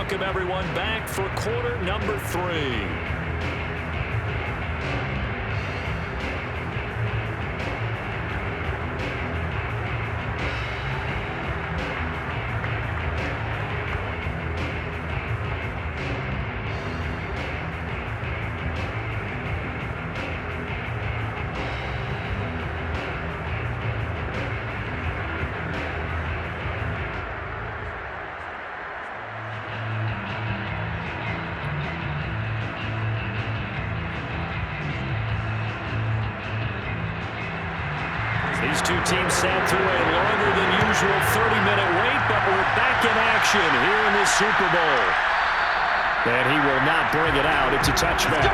welcome everyone back for quarter number 3. These two teams sat through a longer than usual 30-minute wait, but we're back in action here in this Super Bowl. And he will not bring it out. It's a touchback.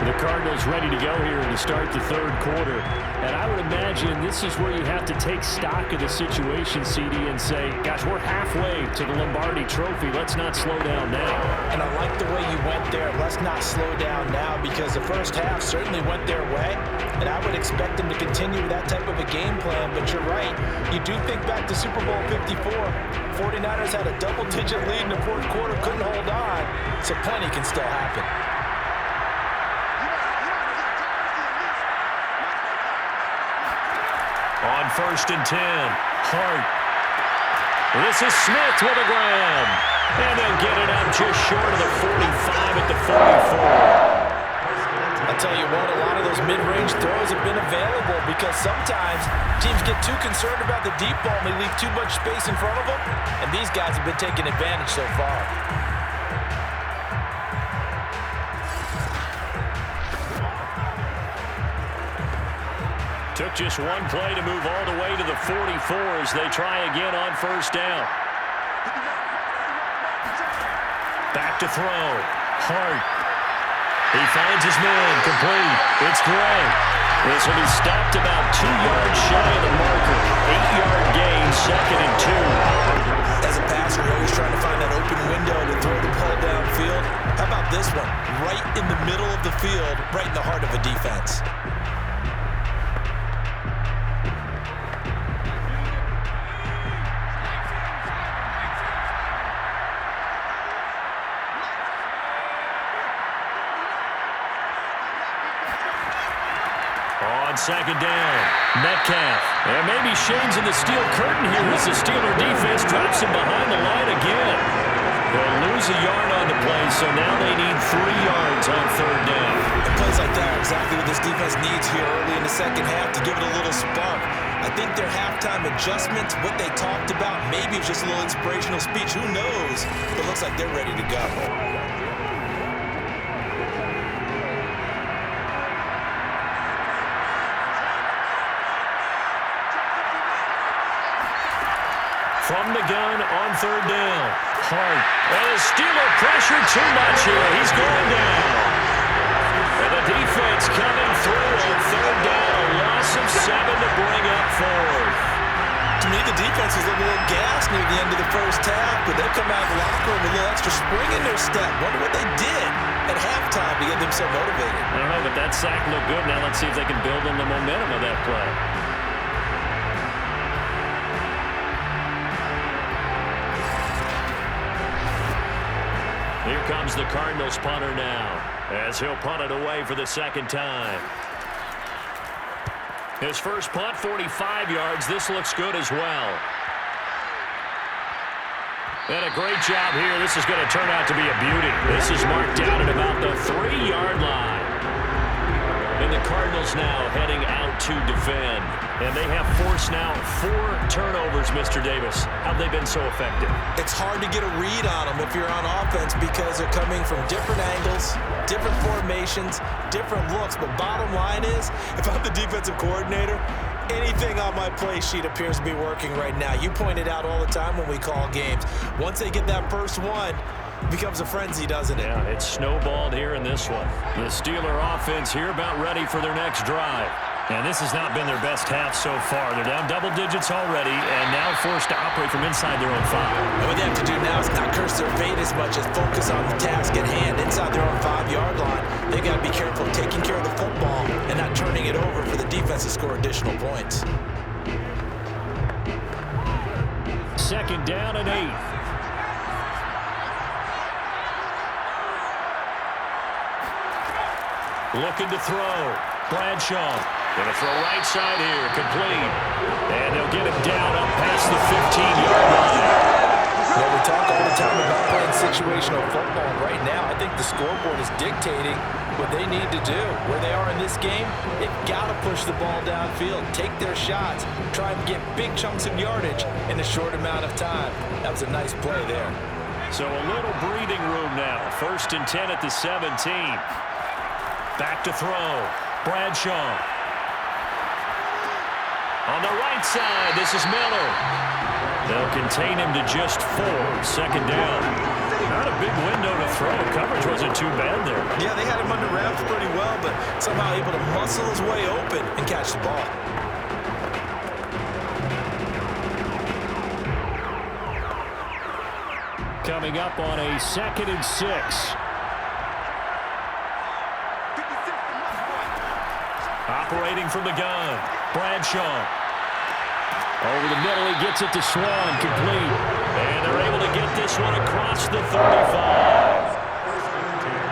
The Cardinals ready to go here to start the third quarter. And I would imagine this is where you have to take stock of the situation, CD, and say, gosh, we're halfway to the Lombardi Trophy. Let's not slow down now. And I like the way you went there. Let's not slow down now, because the first half certainly went their way. And I would expect them to continue that type of a game plan. But you're right. You do think back to Super Bowl 54. 49ers had a double-digit lead in the fourth quarter, couldn't hold on. So plenty can still happen. On 1st and 10, Hart. This is Smith with a grab. And they'll get it up just short of the 45 at the 44. I'll tell you what, a lot of those mid-range throws have been available because sometimes teams get too concerned about the deep ball and they leave too much space in front of them. And these guys have been taking advantage so far. Took just one play to move all the way to the 44 as they try again on 1st down. Back to throw. Hart. He finds his man. Complete. It's Gray. This will be stopped about 2 yards shy of the marker. 8-yard gain, 2nd and 2. As a passer, you're always trying to find that open window to throw the ball downfield. How about this one? Right in the middle of the field, right in the heart of a defense. On 2nd down, Metcalf. And maybe Shane's in the steel curtain here as the Steeler defense drops him behind the line again. They'll lose a yard on the play, so now they need 3 yards on 3rd down. And plays like that are exactly what this defense needs here early in the second half to give it a little spark. I think their halftime adjustments, what they talked about, maybe it was just a little inspirational speech. Who knows? But it looks like they're ready to go. From the gun on 3rd down, Hart. And the Steeler pressure too much here. He's going down. And the defense coming through on 3rd down. A loss of 7 to bring up 4th. To me, the defense was a little gassed near the end of the first half, but they come out of the locker room with a little extra spring in their step. Wonder what they did at halftime to get them so motivated. I don't know, but that sack looked good. Now let's see if they can build on the momentum of that play. Here comes the Cardinals punter now, as he'll punt it away for the 2nd time. His first punt, 45 yards. This looks good as well. And a great job here. This is going to turn out to be a beauty. This is marked down at about the 3-yard line. And the Cardinals now heading out to defend. And they have forced now 4 turnovers, Mr. Davis. How have they been so effective? It's hard to get a read on them if you're on offense because they're coming from different angles, different formations, different looks. But bottom line is, if I'm the defensive coordinator, anything on my play sheet appears to be working right now. You point it out all the time when we call games. Once they get that first one, it becomes a frenzy, doesn't it? Yeah, it's snowballed here in this one. The Steeler offense here about ready for their next drive. And this has not been their best half so far. They're down double digits already and now forced to operate from inside their own 5. And what they have to do now is not curse their fate as much as focus on the task at hand. Inside their own 5-yard line, they got to be careful of taking care of the football and not turning it over for the defense to score additional points. 2nd down and 8. Looking to throw. Bradshaw. Going to throw right side here. Complete. And they'll get him down up past the 15-yard line. Well, we talk all the time about playing situational football. Right now, I think the scoreboard is dictating what they need to do. Where they are in this game, they've got to push the ball downfield, take their shots, try and get big chunks of yardage in a short amount of time. That was a nice play there. So a little breathing room now. 1st and 10 at the 17. Back to throw. Bradshaw. On the right side, this is Miller. They'll contain him to just 4. 2nd down. Not a big window to throw. Coverage wasn't too bad there. Yeah, they had him under wraps pretty well, but somehow able to muscle his way open and catch the ball. Coming up on a 2nd and 6. Operating from the gun. Bradshaw. Over the middle, he gets it to Swann, complete. And they're able to get this one across the 35.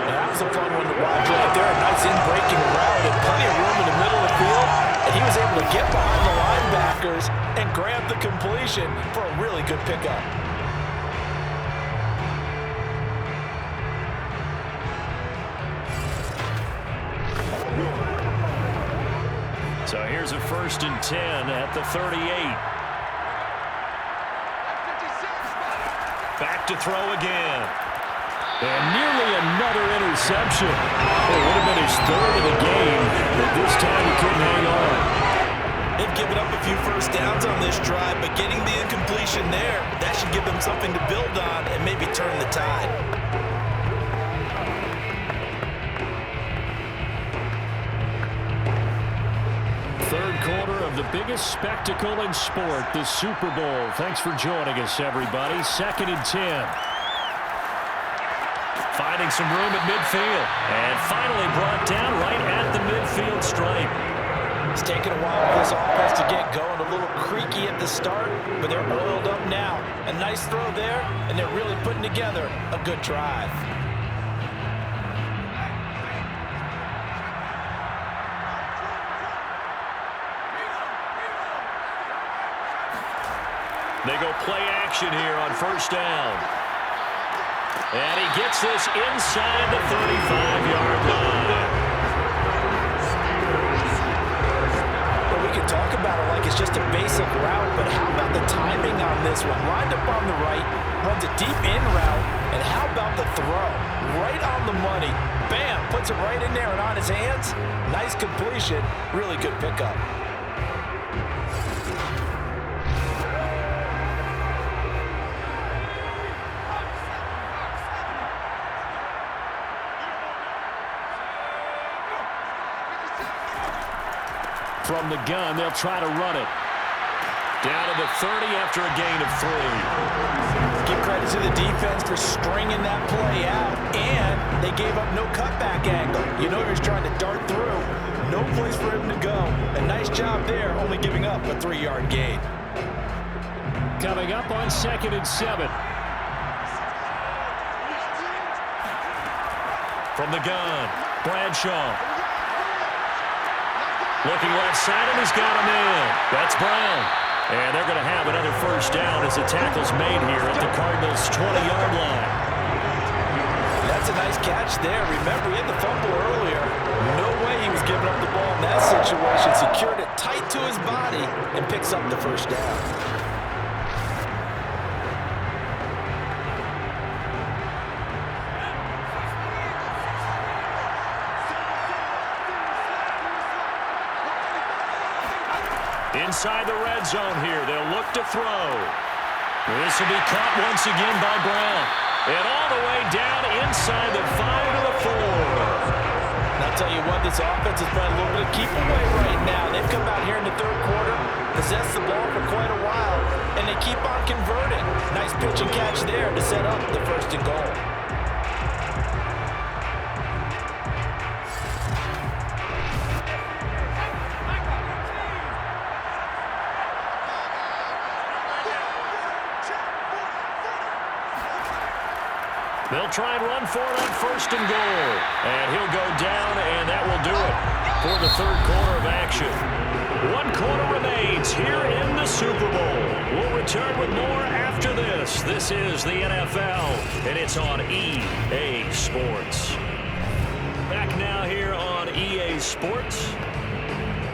That was a fun one to watch right there. A nice in-breaking route and plenty of room in the middle of the field. And he was able to get behind the linebackers and grab the completion for a really good pickup. So here's a 1st and 10 at the 38. Back to throw again. And nearly another interception. It would have been his 3rd of the game, but this time he couldn't hang on. They've given up a few first downs on this drive, but getting the incompletion there, that should give them something to build on and maybe turn the tide. Quarter of the biggest spectacle in sport, the Super Bowl. Thanks for joining us, everybody. 2nd and 10. Finding some room at midfield. And finally brought down right at the midfield stripe. It's taken a while for this offense to get going. A little creaky at the start, but they're oiled up now. A nice throw there, and they're really putting together a good drive. They go play action here on 1st down. And he gets this inside the 35-yard line. Well, we can talk about it like it's just a basic route, but how about the timing on this one? Lined up on the right, runs a deep in route, and how about the throw? Right on the money. Bam! Puts it right in there and on his hands. Nice completion. Really good pickup. From the gun, they'll try to run it. Down to the 30 after a gain of 3. Give credit to the defense for stringing that play out, and they gave up no cutback angle. You know he's trying to dart through. No place for him to go. A nice job there, only giving up a 3-yard gain. Coming up on 2nd and 7. From the gun, Bradshaw. Looking left side, and he's got him in. That's Brown. And they're going to have another 1st down as the tackle's made here at the Cardinals' 20-yard line. That's a nice catch there. Remember, he had the fumble earlier. No way he was giving up the ball in that situation. Secured it tight to his body and picks up the 1st down. Inside the red zone here, they'll look to throw. This will be caught once again by Brown. And all the way down inside the 5 to the 4. And I'll tell you what, this offense is playing a little bit of keep away right now. They've come out here in the 3rd quarter, possessed the ball for quite a while, and they keep on converting. Nice pitch and catch there to set up the 1st and goal. They'll try and run for it on first and goal. And he'll go down, and that will do it for the third quarter of action. 1 quarter remains here in the Super Bowl. We'll return with more after this. This is the NFL, and it's on EA Sports. Back now here on EA Sports.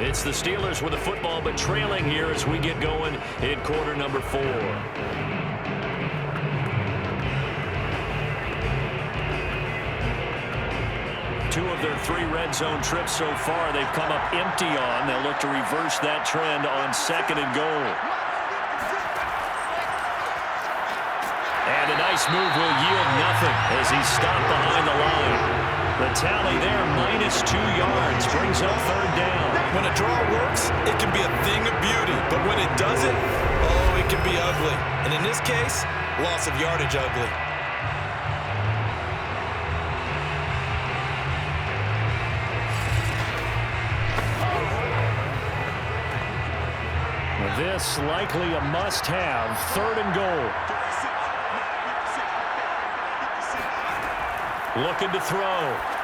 It's the Steelers with the football, but trailing here as we get going in quarter number 4. 2 of their 3 red zone trips so far, they've come up empty on. They'll look to reverse that trend on second and goal. And a nice move will yield nothing as he's stopped behind the line. The tally there, -2 yards, brings up third down. When a draw works, it can be a thing of beauty. But when it doesn't, oh, it can be ugly. And in this case, loss of yardage ugly. This likely a must-have, third and goal. Looking to throw.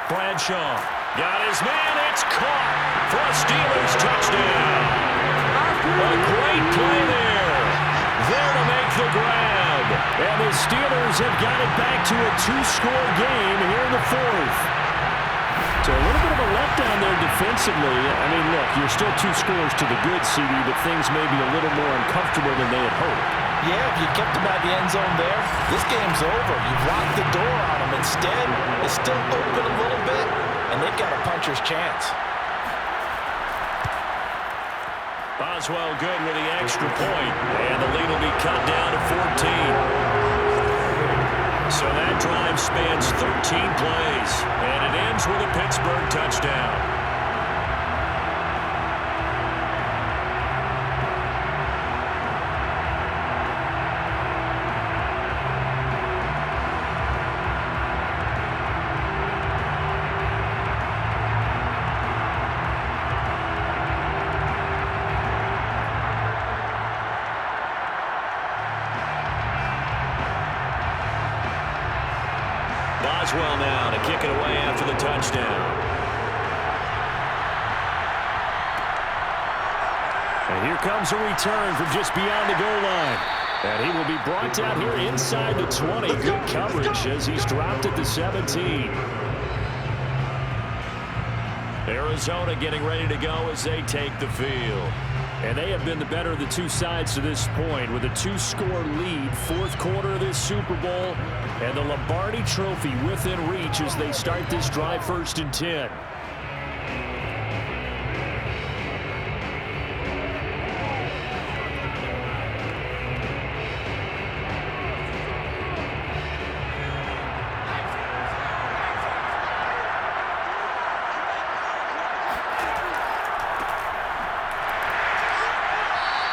Bradshaw got his man. It's caught for a Steelers touchdown. A great play there. There to make the grab. And the Steelers have got it back to a 2-score game here in the 4th. So a little bit of a letdown there defensively. I mean, look, you're still 2 scores to the good, CD, but things may be a little more uncomfortable than they had hoped. Yeah, if you kept them out of the end zone there, this game's over. You've locked the door on them. Instead, it's still open a little bit, and they've got a puncher's chance. Boswell good with the extra point, and the lead will be cut down to 14. So that drive spans 13 plays, and it ends with a Pittsburgh touchdown. Boswell now to kick it away after the touchdown. And here comes a return from just beyond the goal line. And he will be brought down here inside the 20. Good coverage as he's dropped at the 17. Arizona getting ready to go as they take the field. And they have been the better of the 2 sides to this point with a 2-score lead, 4th quarter of this Super Bowl, and the Lombardi Trophy within reach as they start this drive 1st and 10.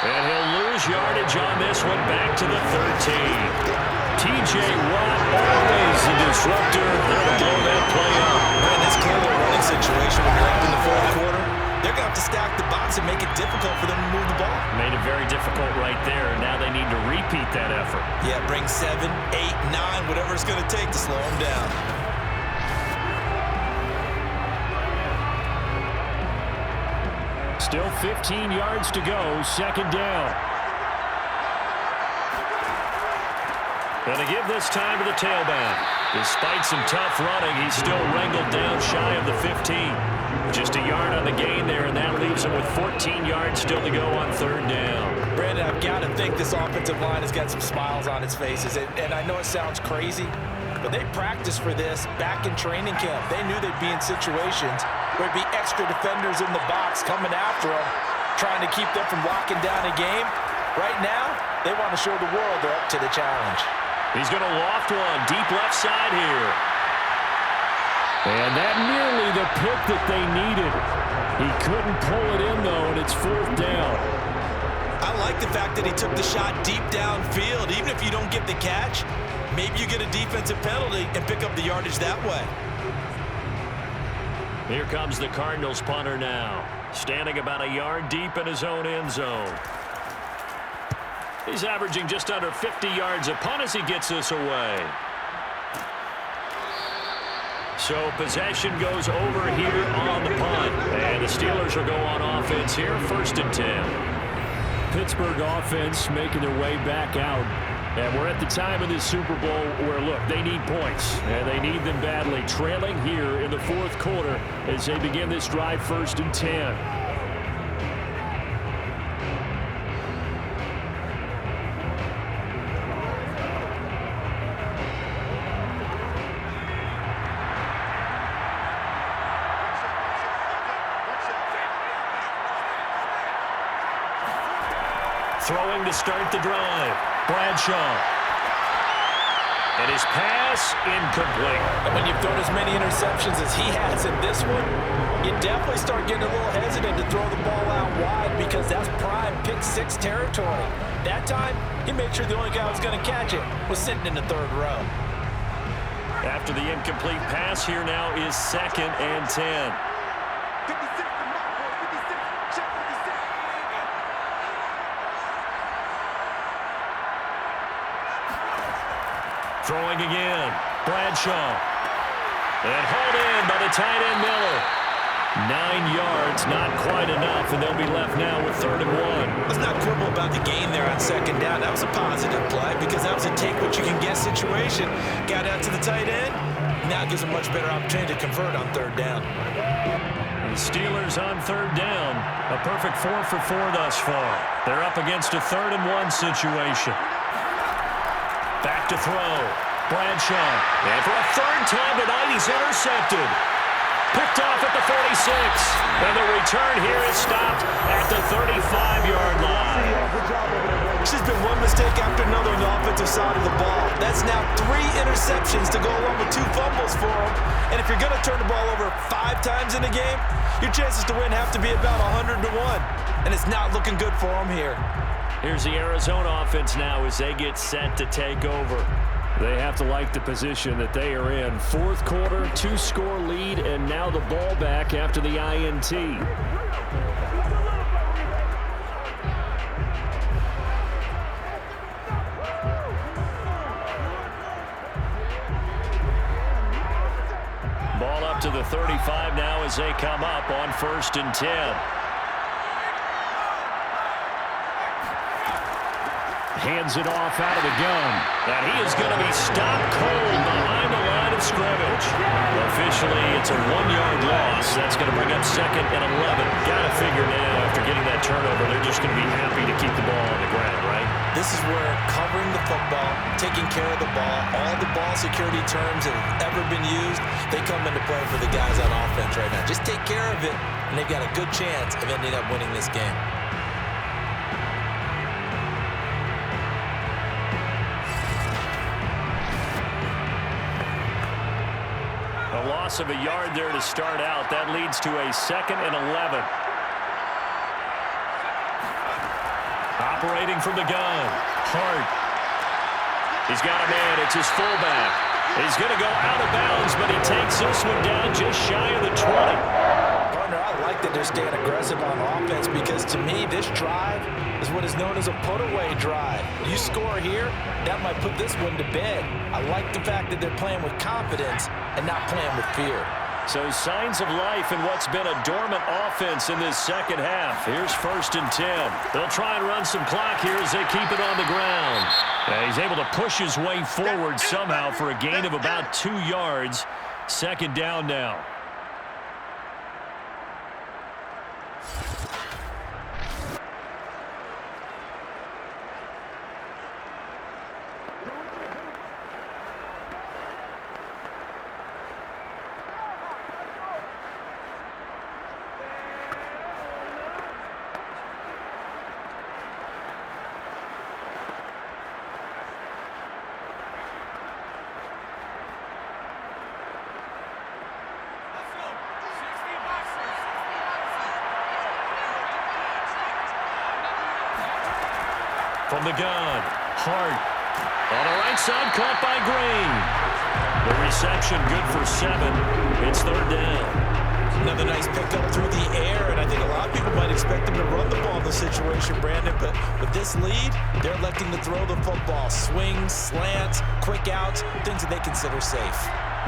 And he'll lose yardage on this one, back to the 13. T.J. Watt, always a disruptor. They'll blow that play up. And it's clearly a running situation when you're up in the 4th quarter. They're going to have to stack the box and make it difficult for them to move the ball. Made it very difficult right there. Now they need to repeat that effort. Yeah, bring 7, 8, 9, whatever it's going to take to slow them down. Still 15 yards to go, 2nd down. Going to give this time to the tailback. Despite some tough running, he's still wrangled down shy of the 15. Just a yard on the gain there, and that leaves him with 14 yards still to go on 3rd down. Brandon, I've got to think this offensive line has got some smiles on its faces. And I know it sounds crazy, but they practiced for this back in training camp. They knew they'd be in situations where there'd be extra defenders in the box coming after them, trying to keep them from locking down a game. Right now, they want to show the world they're up to the challenge. He's going to loft one deep left side here. And that nearly the pick that they needed. He couldn't pull it in, though, and it's 4th down. I like the fact that he took the shot deep downfield. Even if you don't get the catch, maybe you get a defensive penalty and pick up the yardage that way. Here comes the Cardinals punter now, standing about a yard deep in his own end zone. He's averaging just under 50 yards a punt as he gets this away. So possession goes over here on the punt. And the Steelers will go on offense here, 1st and 10. Pittsburgh offense making their way back out. And we're at the time of this Super Bowl where, look, they need points. And they need them badly. Trailing here in the 4th quarter as they begin this drive, 1st and 10. Throwing to start the drive. Bradshaw. And his pass incomplete. And when you've thrown as many interceptions as he has in this one, you definitely start getting a little hesitant to throw the ball out wide because that's prime pick-6 territory. That time, he made sure the only guy who was going to catch it was sitting in the 3rd row. After the incomplete pass, here now is 2nd and 10. Throwing again. Bradshaw. And hauled in by the tight end Miller. 9 yards, not quite enough, and they'll be left now with 3rd and 1. Let's not quibble about the gain there on 2nd down. That was a positive play because that was a take-what-you-can-get situation. Got out to the tight end. Now it gives a much better opportunity to convert on 3rd down. The Steelers on 3rd down. A perfect 4 for 4 thus far. They're up against a 3rd and 1 situation. Back to throw. Bradshaw. And for a 3rd time tonight, he's intercepted. Picked off at the 46. And the return here is stopped at the 35-yard line. It's just been one mistake after another on the offensive side of the ball. That's now 3 interceptions to go along with 2 fumbles for him. And if you're going to turn the ball over 5 times in a game, your chances to win have to be about 100 to 1. And it's not looking good for him here. Here's the Arizona offense now as they get set to take over. They have to like the position that they are in. 4th quarter, 2-score lead, and now the ball back after the INT. Ball up to the 35 now as they come up on 1st and 10. Hands it off out of the gun. And he is going to be stopped cold behind the line of scrimmage. Officially, it's a 1-yard loss. That's going to bring up 2nd and 11. Got to figure now, after getting that turnover, they're just going to be happy to keep the ball on the ground, right? This is where covering the football, taking care of the ball, all the ball security terms that have ever been used, they come into play for the guys on offense right now. Just take care of it, and they've got a good chance of ending up winning this game. A loss of a yard there to start out. That leads to a 2nd and 11. Operating from the gun. Hart. He's got a man. It's his fullback. He's going to go out of bounds, but he takes this one down just shy of the 20. Partner, I like that they're staying aggressive on offense because to me, this drive is what is known as a put-away drive. You score here, that might put this one to bed. I like the fact that they're playing with confidence and not playing with fear. So signs of life in what's been a dormant offense in this 2nd half. Here's 1st and 10. They'll try and run some clock here as they keep it on the ground. He's able to push his way forward somehow for a gain of about 2 yards. 2nd down now. From the gun, Hart. On the right side, caught by Green. The reception good for 7. It's 3rd down. Another nice pickup through the air, and I think a lot of people might expect them to run the ball in this situation, Brandon, but with this lead, they're electing to throw the football. Swings, slants, quick outs, things that they consider safe.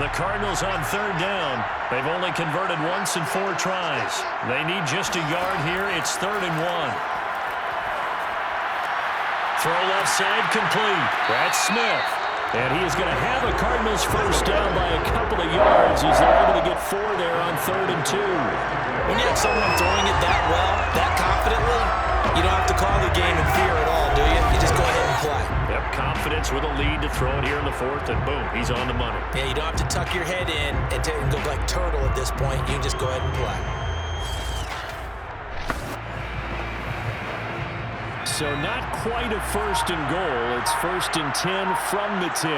The Cardinals on third down. They've only converted once in 4 tries. They need just a yard here. It's 3rd and 1. Throw left side complete. That's Smith. And he is going to have a Cardinals first down by a couple of yards as they're able to get 4 there on 3rd and 2. When you have someone throwing it that well, that confidently, you don't have to call the game in fear at all, do you? You just go ahead and play. Yep, confidence with a lead to throw it here in the 4th, and boom, he's on the money. Yeah, you don't have to tuck your head in and go like turtle at this point. You can just go ahead and play. So not quite a 1st and goal. It's 1st and 10 from the 10.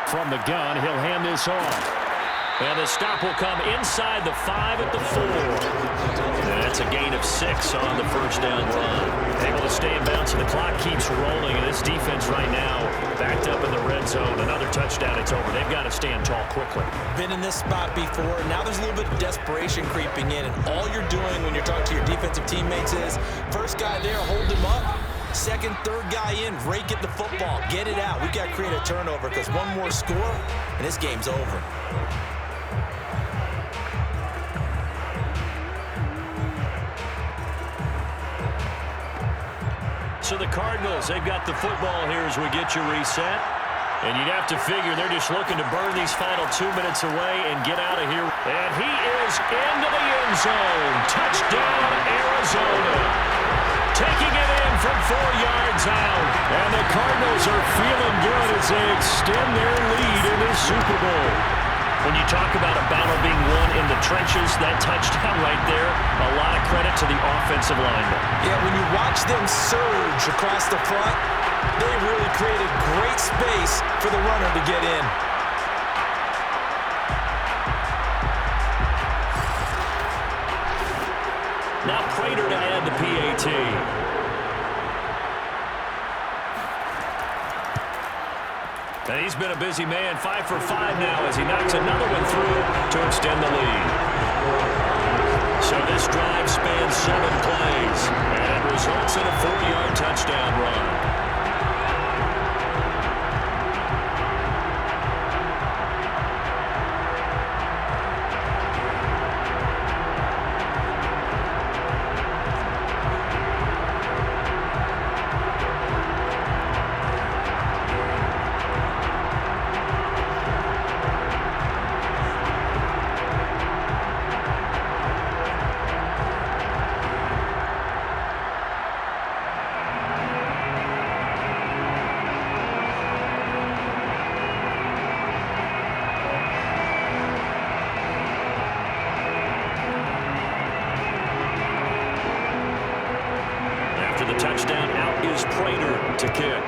From the gun, he'll hand this off. And the stop will come inside the 5 at the 4. And that's a gain of 6 on the first down run. Able to stay in bounds, and the clock keeps rolling. And this defense right now backed up in the red zone. Another touchdown, it's over. They've got to stand tall quickly. Been in this spot before. Now there's a little bit of desperation creeping in. And all you're doing when you're talking to your defensive teammates is, first guy there, hold him up. Second, third guy in, rake at the football. Get it out. We've got to create a turnover because one more score, and this game's over. So the Cardinals, they've got the football here as we get you reset. And you'd have to figure they're just looking to burn these final 2 minutes away and get out of here. And he is into the end zone. Touchdown, Arizona. Taking it in from 4 yards out. And the Cardinals are feeling good as they extend their lead in this Super Bowl. When you talk about a battle being won in the trenches, that touchdown right there, a lot of credit to the offensive linemen. Yeah, when you watch them surge across the front, they really created great space for the runner to get in. Now Prater to add the PAT. And he's been a busy man, 5 for 5 now as he knocks another one through to extend the lead. So this drive spans 7 plays, and it results in a 4-yard touchdown run. Touchdown, out is Prater to kick.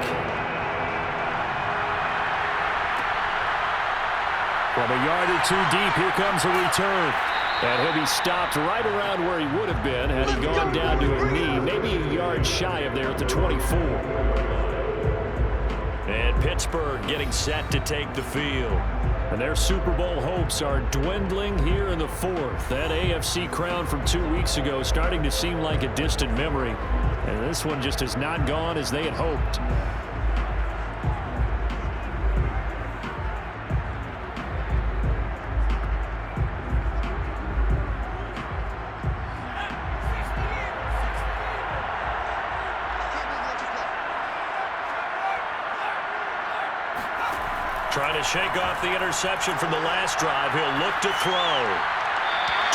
From a yard or 2 deep, here comes a return. And he'll be stopped right around where he would have been had he gone down to a knee, maybe a yard shy of there at the 24. And Pittsburgh getting set to take the field. And their Super Bowl hopes are dwindling here in the 4th. That AFC crown from 2 weeks ago starting to seem like a distant memory. And this one just has not gone as they had hoped. Trying to shake off the interception from the last drive. He'll look to throw.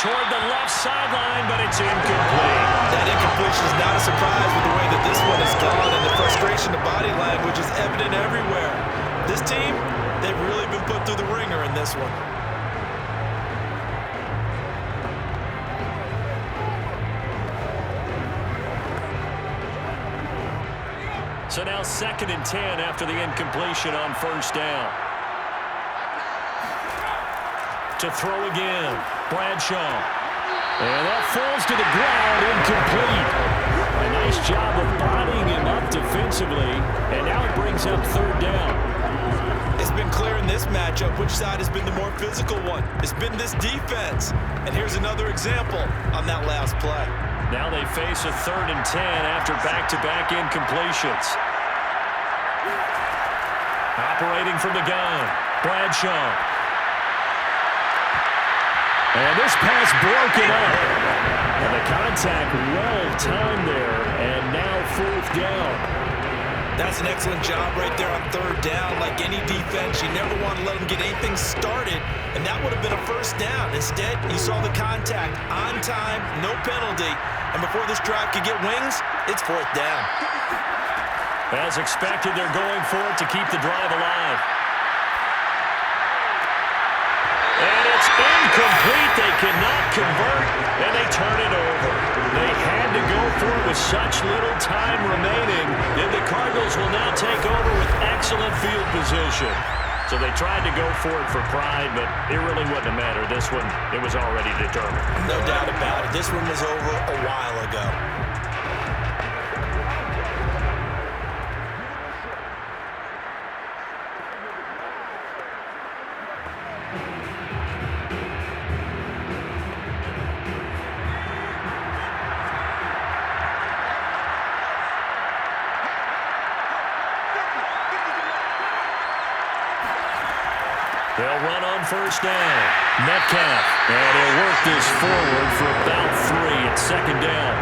Toward the left sideline, but it's incomplete. That incompletion is not a surprise with the way that this one has gone, and the frustration of body language is evident everywhere. This team, they've really been put through the ringer in this one. So now 2nd and 10 after the incompletion on first down. To throw again, Bradshaw. And that falls to the ground, incomplete. A nice job of bodying him up defensively, and now it brings up 3rd down. It's been clear in this matchup which side has been the more physical one. It's been this defense. And here's another example on that last play. Now they face a 3rd and 10 after back-to-back incompletions. Operating from the gun, Bradshaw. And this pass broken up. And the contact well-timed there, and now 4th down. That's an excellent job right there on 3rd down. Like any defense, you never want to let them get anything started, and that would have been a 1st down. Instead, you saw the contact on time, no penalty, and before this drive could get wings, it's 4th down. As expected, they're going for it to keep the drive alive. And it's incomplete. They cannot convert, and they turn it over. They had to go for it with such little time remaining, and the Cardinals will now take over with excellent field position. So they tried to go for it for pride, but it really wouldn't have mattered. This one, it was already determined. No doubt about it. This one was over a while ago. They'll run on 1st down. Metcalf. And he'll work this forward for about 3 at 2nd down.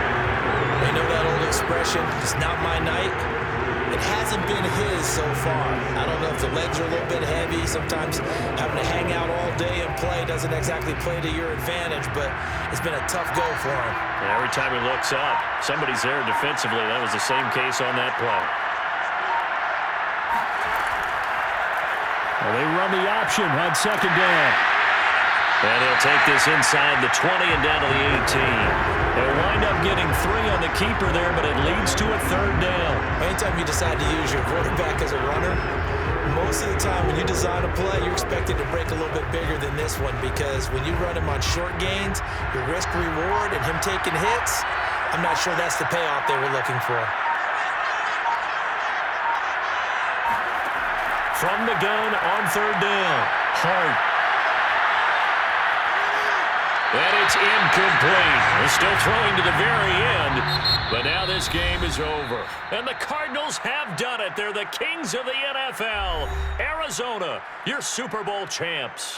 You know that old expression, it's not my night? It hasn't been his so far. I don't know if the legs are a little bit heavy. Sometimes having to hang out all day and play doesn't exactly play to your advantage, but it's been a tough go for him. And every time he looks up, somebody's there defensively. That was the same case on that play. Well, they run the option on 2nd down. And he'll take this inside the 20 and down to the 18. They'll wind up getting 3 on the keeper there, but it leads to a 3rd down. Anytime you decide to use your quarterback as a runner, most of the time when you design a play, you're expected to break a little bit bigger than this one, because when you run him on short gains, your risk-reward and him taking hits, I'm not sure that's the payoff they were looking for. From the gun on 3rd down, Hart. And it's incomplete. They're still throwing to the very end, but now this game is over. And the Cardinals have done it. They're the kings of the NFL. Arizona, your Super Bowl champs.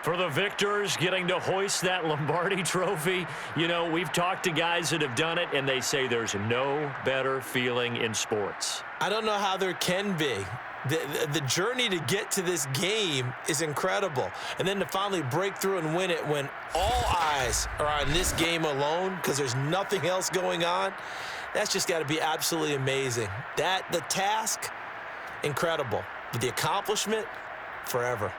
For the victors, getting to hoist that Lombardi trophy, you know, we've talked to guys that have done it, and they say there's no better feeling in sports. I don't know how there can be. The journey to get to this game is incredible. And then to finally break through and win it when all eyes are on this game alone because there's nothing else going on, that's just got to be absolutely amazing. The task, incredible. But the accomplishment, forever.